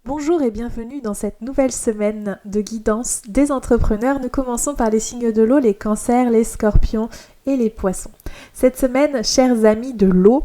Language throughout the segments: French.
Bonjour et bienvenue dans cette nouvelle semaine de guidance des entrepreneurs. Nous commençons par les signes de l'eau, les cancers, les scorpions et les poissons. Cette semaine, chers amis de l'eau,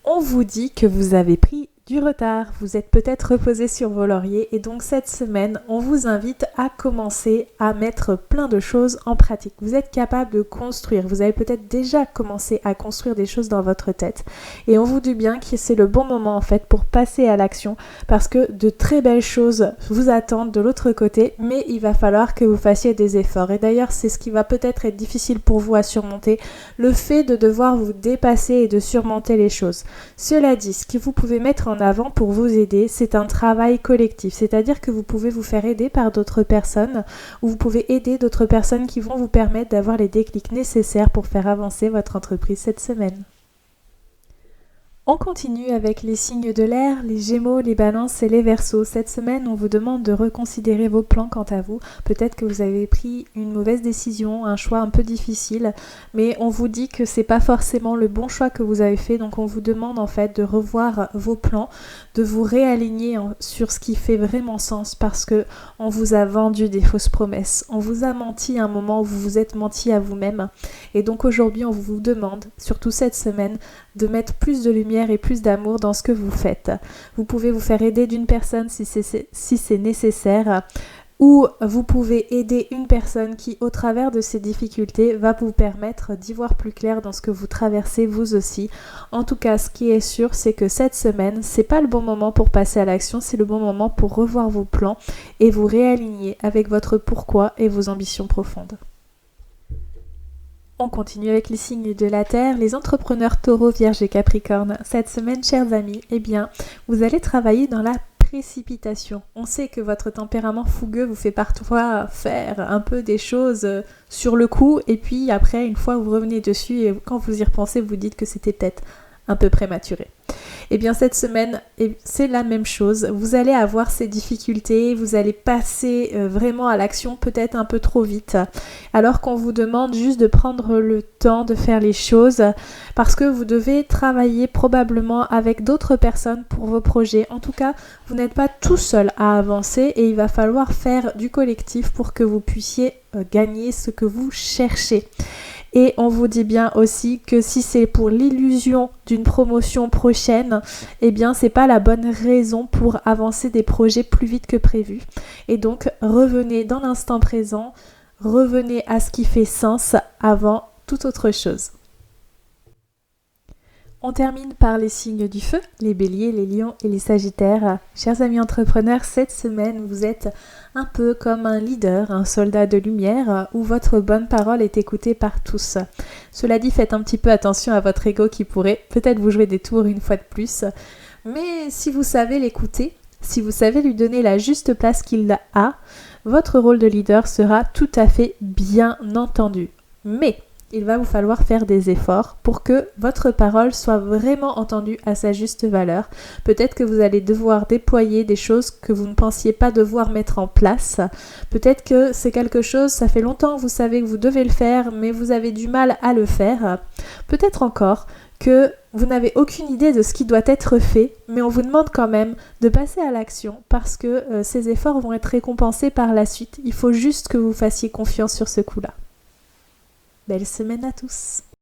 on vous dit que vous avez pris du retard, vous êtes peut-être reposés sur vos lauriers et donc cette semaine, on vous invite à commencer à mettre plein de choses en pratique. Vous êtes capable de construire, vous avez peut-être déjà commencé à construire des choses dans votre tête et on vous dit bien que c'est le bon moment en fait pour passer à l'action parce que de très belles choses vous attendent de l'autre côté, mais il va falloir que vous fassiez des efforts et d'ailleurs c'est ce qui va peut-être être difficile pour vous à surmonter, le fait de devoir vous dépasser et de surmonter les choses. Cela dit, ce que vous pouvez mettre en avant pour vous aider, c'est un travail collectif, c'est-à-dire que vous pouvez vous faire aider par d'autres personnes ou vous pouvez aider d'autres personnes qui vont vous permettre d'avoir les déclics nécessaires pour faire avancer votre entreprise cette semaine. On continue avec les signes de l'air, les gémeaux, les balances et les verseaux. Cette semaine, on vous demande de reconsidérer vos plans quant à vous. Peut-être que vous avez pris une mauvaise décision, un choix un peu difficile, mais on vous dit que c'est pas forcément le bon choix que vous avez fait. Donc on vous demande en fait de revoir vos plans, de vous réaligner sur ce qui fait vraiment sens parce que on vous a vendu des fausses promesses. On vous a menti à un moment où vous vous êtes menti à vous-même. Et donc aujourd'hui, on vous demande, surtout cette semaine, de mettre plus de lumière et plus d'amour dans ce que vous faites. Vous pouvez vous faire aider d'une personne si c'est nécessaire ou vous pouvez aider une personne qui, au travers de ces difficultés, va vous permettre d'y voir plus clair dans ce que vous traversez vous aussi. En tout cas, ce qui est sûr, c'est que cette semaine, c'est pas le bon moment pour passer à l'action, c'est le bon moment pour revoir vos plans et vous réaligner avec votre pourquoi et vos ambitions profondes. On continue avec les signes de la Terre, les entrepreneurs taureaux, vierges et capricornes. Cette semaine, chers amis, vous allez travailler dans la précipitation. On sait que votre tempérament fougueux vous fait parfois faire un peu des choses sur le coup et puis après, une fois, vous revenez dessus et quand vous y repensez, vous dites que c'était peut-être un peu prématuré. Cette semaine, c'est la même chose. Vous allez avoir ces difficultés, vous allez passer vraiment à l'action peut-être un peu trop vite, alors qu'on vous demande juste de prendre le temps de faire les choses, parce que vous devez travailler probablement avec d'autres personnes pour vos projets. En tout cas, vous n'êtes pas tout seul à avancer et il va falloir faire du collectif pour que vous puissiez gagner ce que vous cherchez. Et on vous dit bien aussi que si c'est pour l'illusion d'une promotion prochaine, c'est pas la bonne raison pour avancer des projets plus vite que prévu. Et donc, revenez dans l'instant présent, revenez à ce qui fait sens avant toute autre chose. On termine par les signes du feu, les béliers, les lions et les sagittaires. Chers amis entrepreneurs, cette semaine, vous êtes un peu comme un leader, un soldat de lumière, où votre bonne parole est écoutée par tous. Cela dit, faites un petit peu attention à votre ego qui pourrait peut-être vous jouer des tours une fois de plus. Mais si vous savez l'écouter, si vous savez lui donner la juste place qu'il a, votre rôle de leader sera tout à fait bien entendu. Mais il va vous falloir faire des efforts pour que votre parole soit vraiment entendue à sa juste valeur. Peut-être que vous allez devoir déployer des choses que vous ne pensiez pas devoir mettre en place. Peut-être que c'est quelque chose, ça fait longtemps que vous savez que vous devez le faire, mais vous avez du mal à le faire. Peut-être encore que vous n'avez aucune idée de ce qui doit être fait, mais on vous demande quand même de passer à l'action parce que ces efforts vont être récompensés par la suite. Il faut juste que vous fassiez confiance sur ce coup-là. Belle semaine à tous!